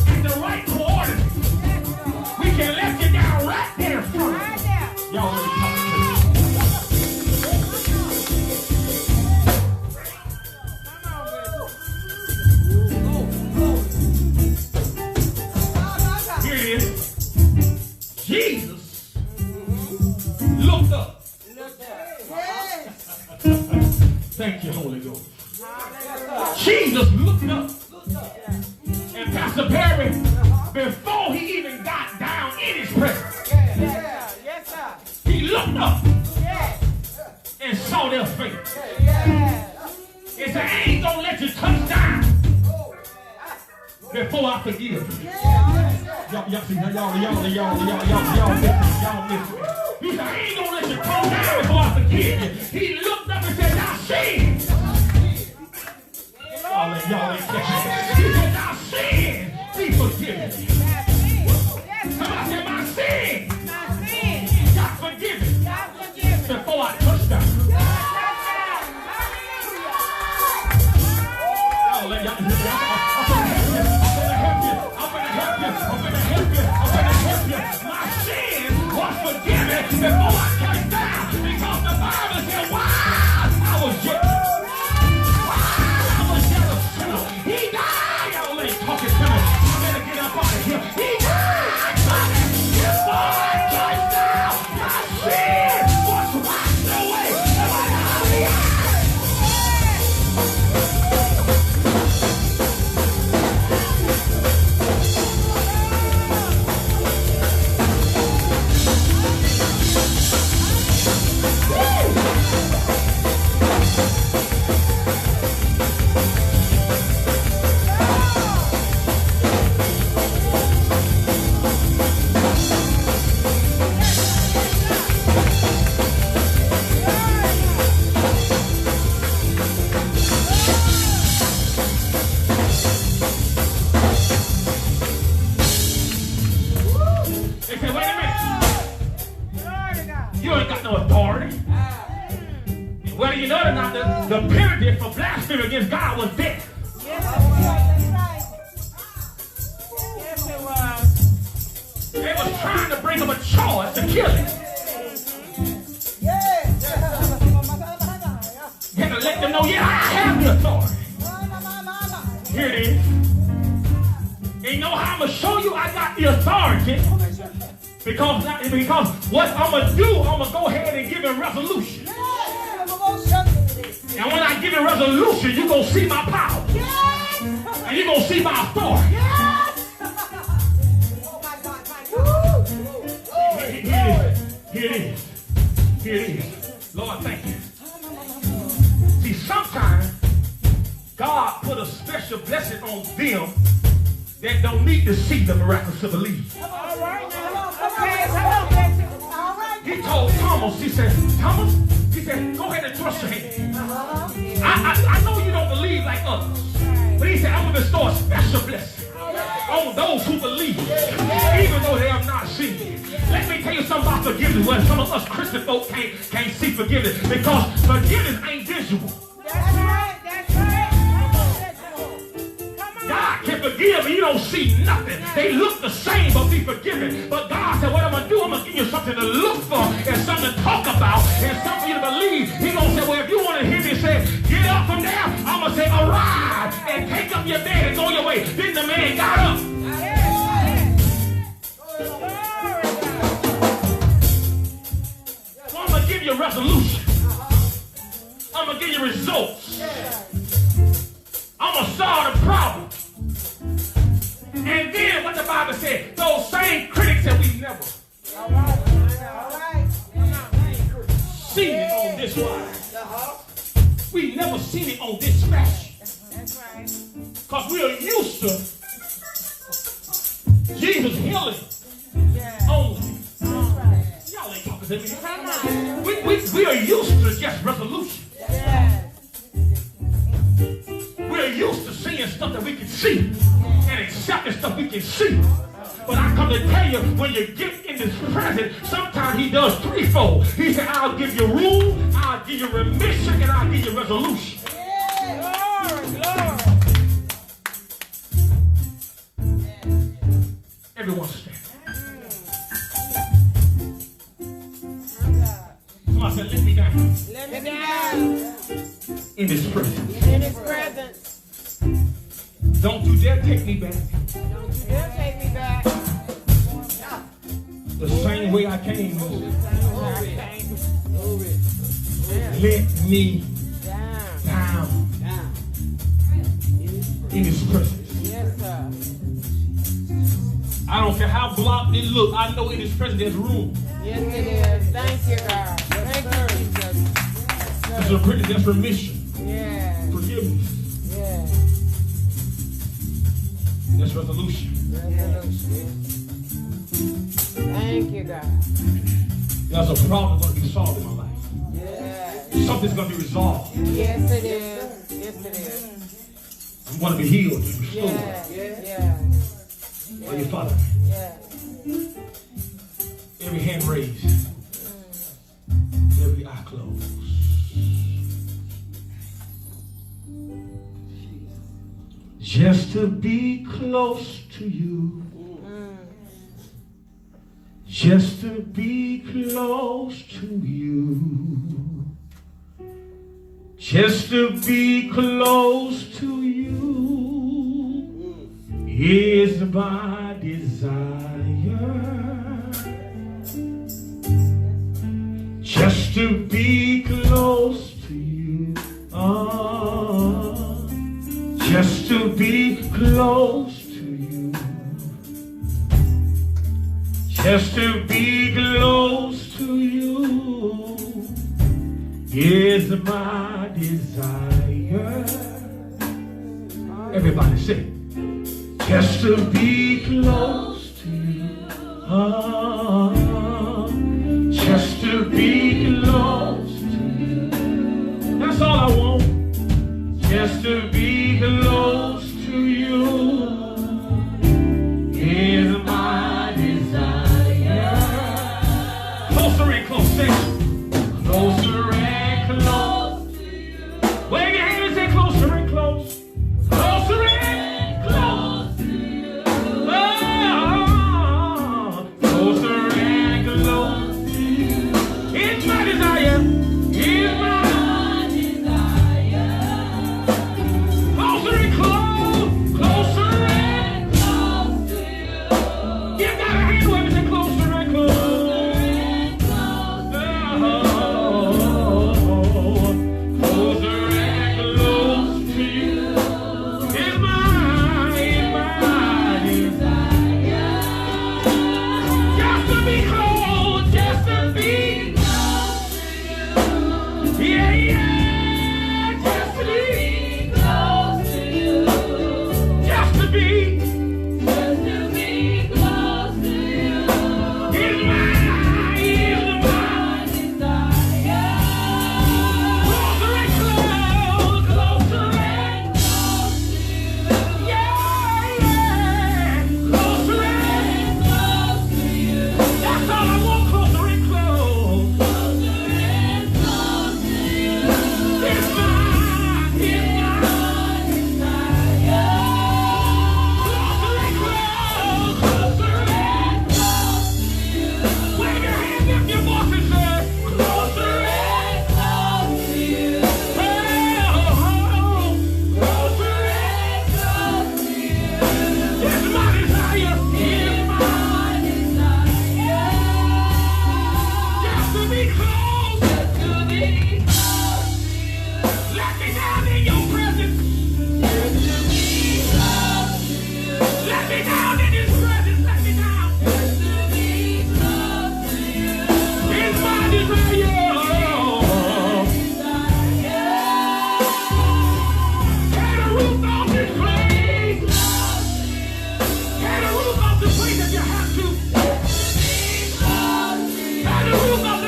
At the right coordinates. We can let you down right there in front of us. Y'all really talking to me. Here it is. Jesus looked up. Thank you, Holy Ghost. Jesus looked up. And Pastor Perry, before he even got down in his presence, he looked up and saw their faith. He said, I ain't gonna let you touch down before I forgive you. Y'all miss me. He said, I ain't gonna let you come down before I forgive you. He looked up and said, now sin. Y'all ain't catching it. He said, now sin, be forgiven. Somebody said, my sin got forgiven before I touch down. I'm gonna help you. My sin was forgiven before I touched down, because the Bible said, while I was yet a sinner, he died. Y'all ain't talking to me. I better get up out of here. He died for me before I touched down. My sin was washed away. Whether you know it or not, the penalty for blasphemy against God was death. They was trying to bring him a charge to kill him. You had to let them know, yeah, I have the authority. Here it is. And you know how I'm going to show you I got the authority? Because what I'm going to do, I'm going to go ahead and give him resolution. And when I give him resolution, you're going to see my power. And you're going to see my authority. Here it is. Here it is. Lord, thank you. See, sometimes God put a special blessing on them that don't need to see the miraculous to believe. All right. Okay. Thomas. He said, Thomas, he said, go ahead and thrust your hand. I know you don't believe like others. But he said, I'm going to bestow a special blessing on those who believe, even though they have not seen it. Let me tell you something about forgiveness. Well, some of us Christian folk can't see forgiveness because forgiveness ain't visual. That's right. That's right. God can forgive and you don't see nothing. They look the same but be forgiven. But God said, what I'm going to do, I'm going to give you something to look for and something to talk about and something for you to believe. He's going to say, well, if you want to hear me say, get up from there, I'm going to say, arise and take up your bed and go your way. Then the man got up. So I'm going to give you a resolution. I'm going to give you results. I'm going to solve the problem. And then what the Bible said, those same critics that we never seen it on this wise. We never seen it on this fashion. That's right. Because we are used to Jesus healing only. Y'all ain't talking to me. We are used to just resolution. We're used to seeing stuff that we can see and accepting stuff we can see. But I come to tell you, when you get in His presence, sometimes He does threefold. He said, I'll give you rule, I'll give you remission, and I'll give you resolution. Everyone stand. Somebody said, let me down. Let me down. In His presence. In His presence. Don't you dare take me back. Don't you dare take me back. The same way I came. Let me down. In His presence. Yes, sir. I don't care how blocked it look. I know in His presence there's room. Yes, it is. Thank you, God. Thank you, Jesus. There's a pretty that's remission. Yeah. Forgiveness. Yeah. That's resolution. Thank you, God. There's a problem going to be solved in my life. Yeah. Something's going to be resolved. Yes, it is. Yes, it is. I'm going to be healed and restored. Yeah. Are you following me? Yeah. Every hand raised. Every eye closed. Just to be close to you. Just to be close to you. Just to be close to you is my desire. Just to be close to you. Just to be close to you. Just to be close to you is my desire. Everybody say, just to be close to you. Just to be close to you. That's all I want. Just to be close to you is my desire. Closer and closer. Closer and close to you. Wave your hand and say closer and close. Closer and close to you. Oh, closer and close to you. It's my desire. It's my desire.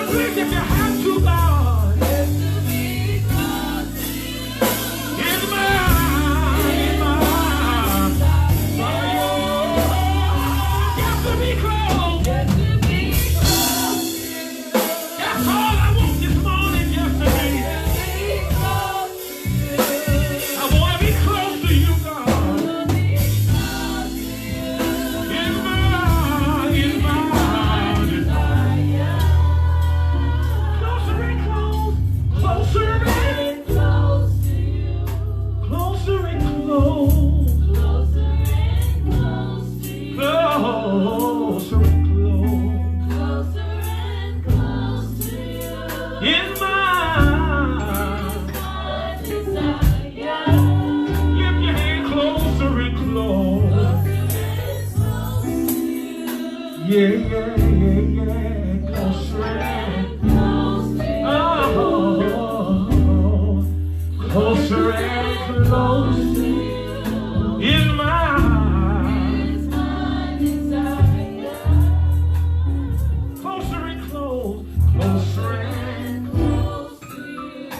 Please, if you have to, God, in my, got to be close. That's all I want this morning, yesterday. I want to be close to you, God. Closer and close in my desire. Closer and close, closer and close to you.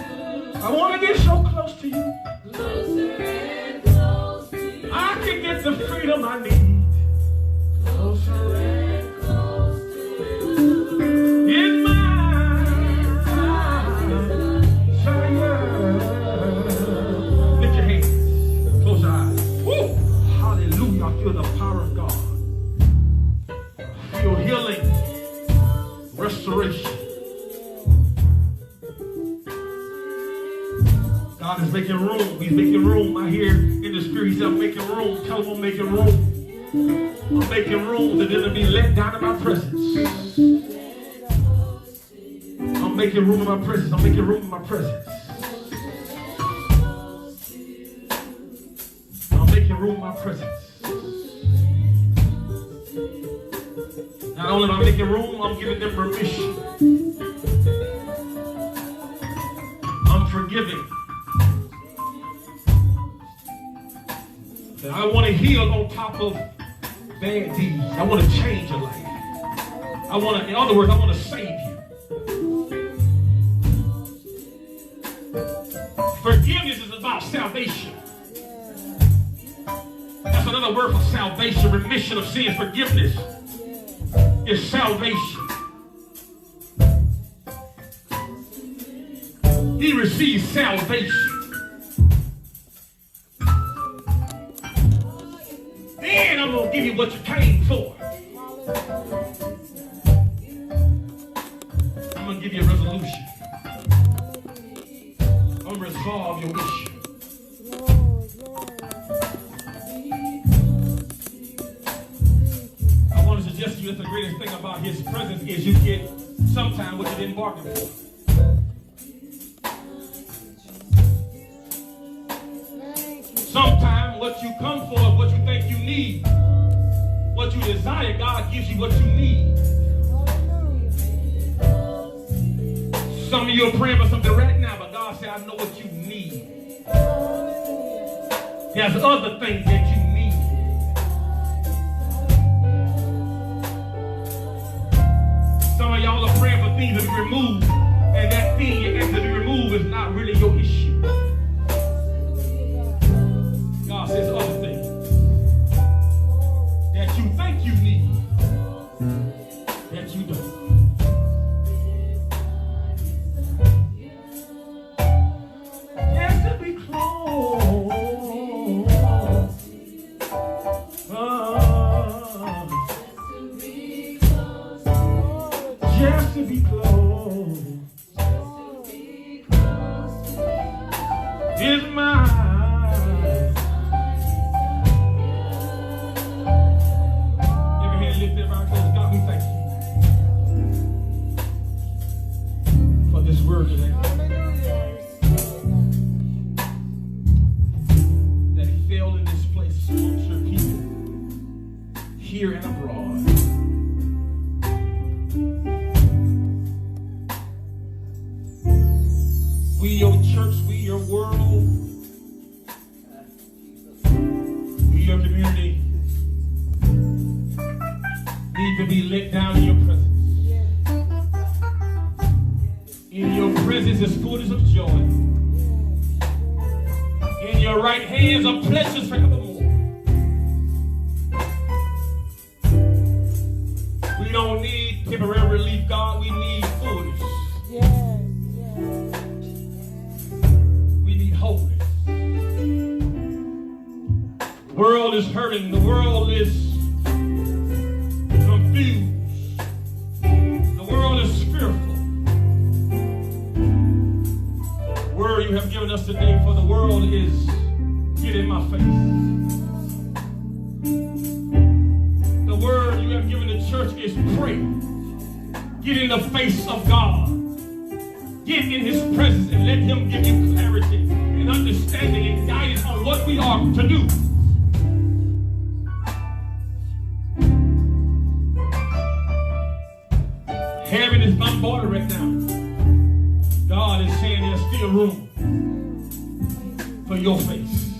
I want to get so close to you. Closer and close to you. I can get the freedom I need. Closer and close to you. In my desire. Lift your hands. Close your eyes. Woo! Hallelujah. I feel the power of God. I feel healing. Restoration. God is making room. He's making room. I hear in the spirit. He said, I'm making room. Tell him I'm making room. I'm making room that it'll be let down in my presence. I'm making room in my presence. I'm making room in my presence. I'm making room in my presence. Not only am I making room, I'm giving them permission. I'm forgiving. I want to heal on top of bad deeds. I want to change your life. I want to, in other words, I want to save you. Forgiveness is about salvation. That's another word for salvation, remission of sins. Forgiveness is salvation. He receives salvation. Then I'm going to give you what you came for. I'm going to give you a resolution. I'm going to resolve your issue. I want to suggest to you that the greatest thing about his presence is you get sometimes what you didn't bargain for. Sometimes what you come for is what you think you need. What you desire, God gives you what you need. Some of you are praying for something right now, but God said, I know what you need. There's other things that you need. Some of y'all are praying for things to be removed, and that thing you ask to be removed is not really your issue. God says other things that you think you need, that you don't. Just to be close. Just to be close. Is mine. God, we thank you for this word today. That fell in this place amongst your people here and abroad. We, your church, we, your world, we, your community, need to be let down in your presence. presence is fullness of joy. In your right hands are pleasures forevermore. We don't need temporary relief, God. We need fullness. Yes. We need wholeness. The world is hurting. The world is confused. The world is fearful. The word you have given us today for the world is get in my face. The word you have given the church is pray. Get in the face of God. Get in his presence and let him give you clarity and understanding and guidance on what we are to do. Heaven is bombarded right now. God is saying there's still room for your face.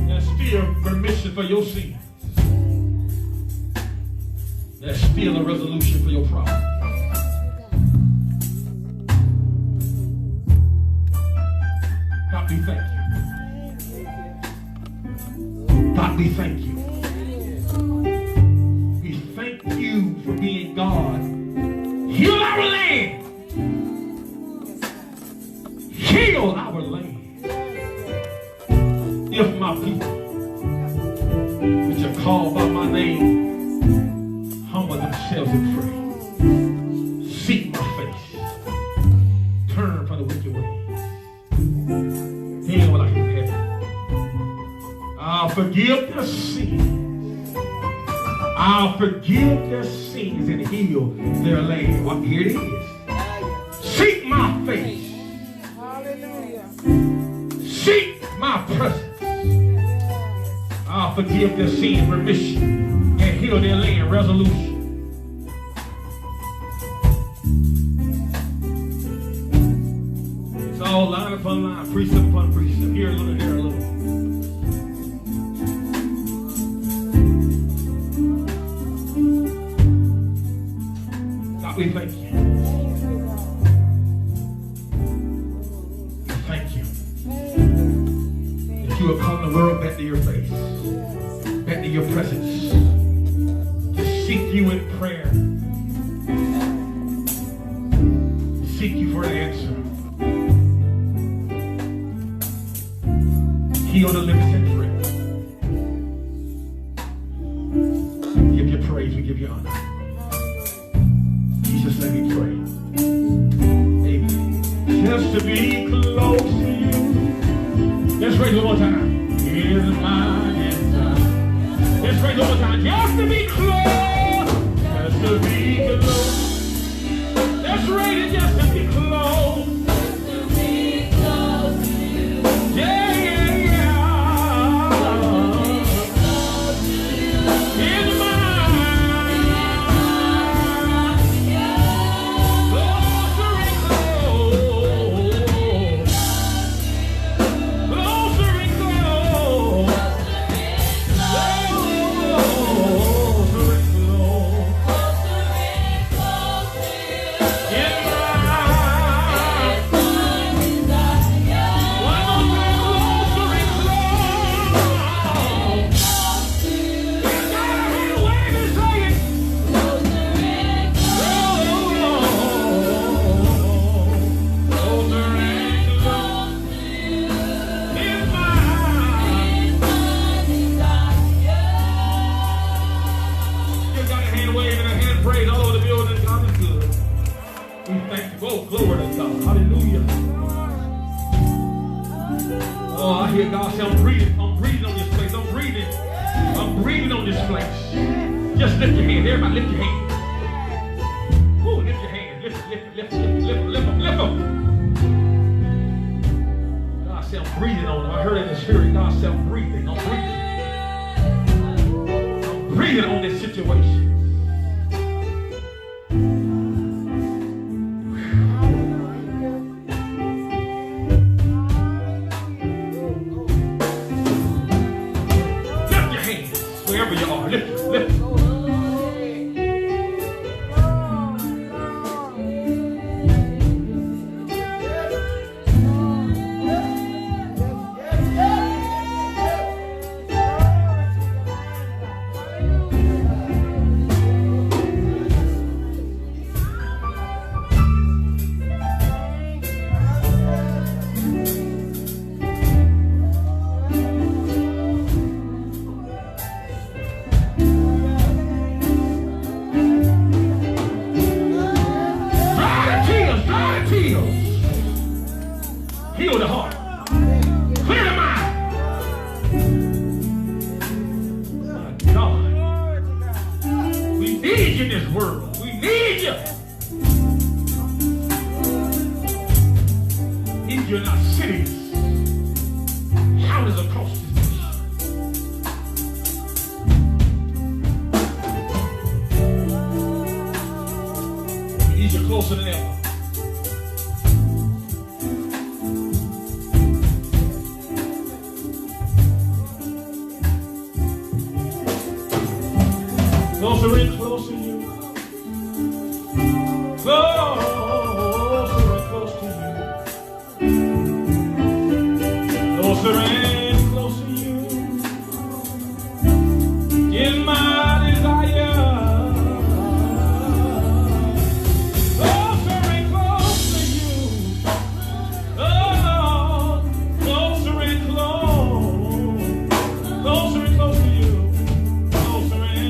There's still permission for your sins. There's still a resolution for your problem. God, we thank you. God, we thank you. We thank you for being God. Heal our land. Heal our land. If my people, which are called by my name, humble themselves and pray, seek my face, turn from the wicked ways, then will I hear heaven. I'll forgive their sins. I'll forgive their sins and heal their land. Well, here it is. Seek my face. Hallelujah. Seek my presence. I'll forgive their sin, remission, and heal their land, resolution. It's all line upon line, precept upon precept. Here a little, here a little. God, we thank you. We thank you. That you have called the world back to your face, back to your presence, to seek you in prayer, to seek you for an answer. Heal the living century. We give you praise, we give you honor. Jesus, let me pray. Amen. Just to be close to you. Let's raise it one more time. Is my desire. Let's raise it one more time. Just to be close. Just to be close. Let's raise it. Just to be close. Just to be close to you. Yeah. Oh, I hear God say, I'm breathing on this place. I'm breathing on this place. Just lift your hand. Everybody lift your hand. Oh, lift your hand. Lift them. God said, I'm breathing on them. I heard in the spirit, God said, I'm breathing on this situation. Wherever you are, lift. need you in this world. We need you. Need you in our cities. Houses across this nation. We need you closer than ever. Closer and closer to you. Closer and close to you. Closer and close to you. In my desire. Closer and close to you. Oh, closer and close. Closer and close to you. Closer and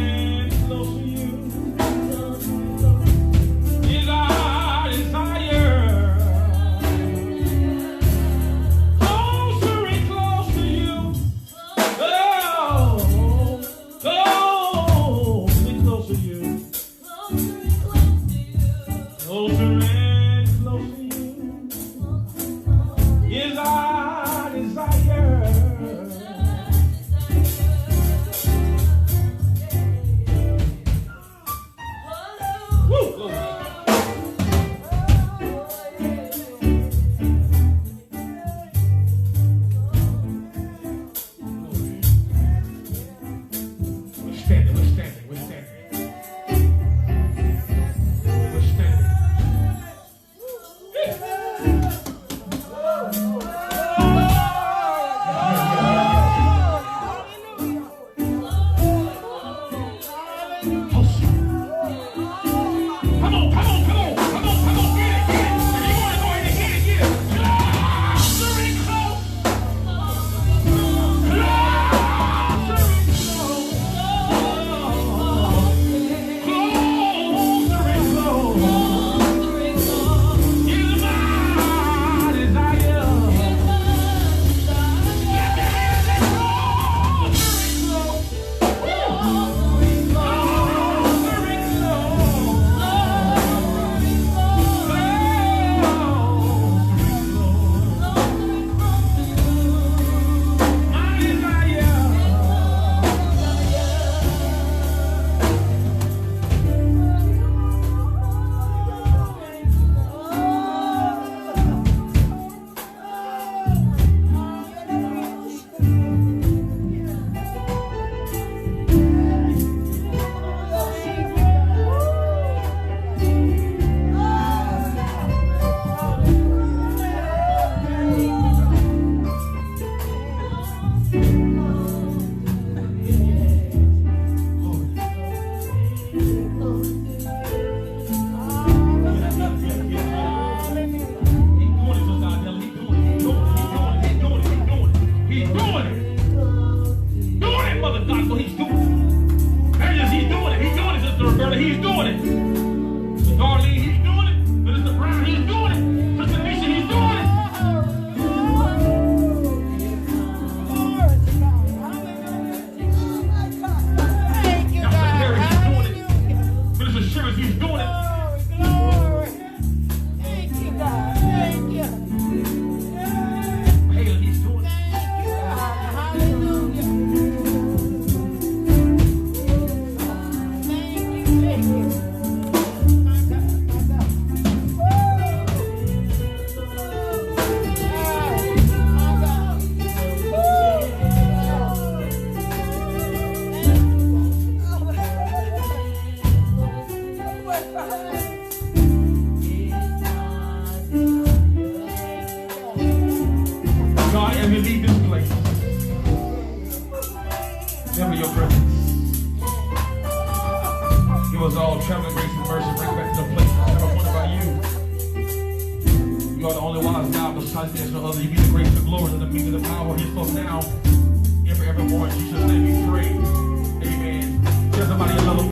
he's doing it. Darlene, he's doing it. Minister Brown, he's doing it. Sister Nisha, he's doing it. Thank you, Dr. Terry, God. he's doing it. Minister Shivers, he's doing it. Glory. Thank you, God. Thank you. Haley, he's doing it. Thank you, God. Hallelujah. Thank you, thank you. My God, my God. My God. God, as we leave this place, remember your presence. Give us all traveling grace and mercy. Bring us back to the place that never wonder about you. You are the only wise God besides there's no other. You be the grace, the glory, and the meaning, the power. His folk now and forevermore. In Jesus' name we pray. Amen. Tell somebody you love them.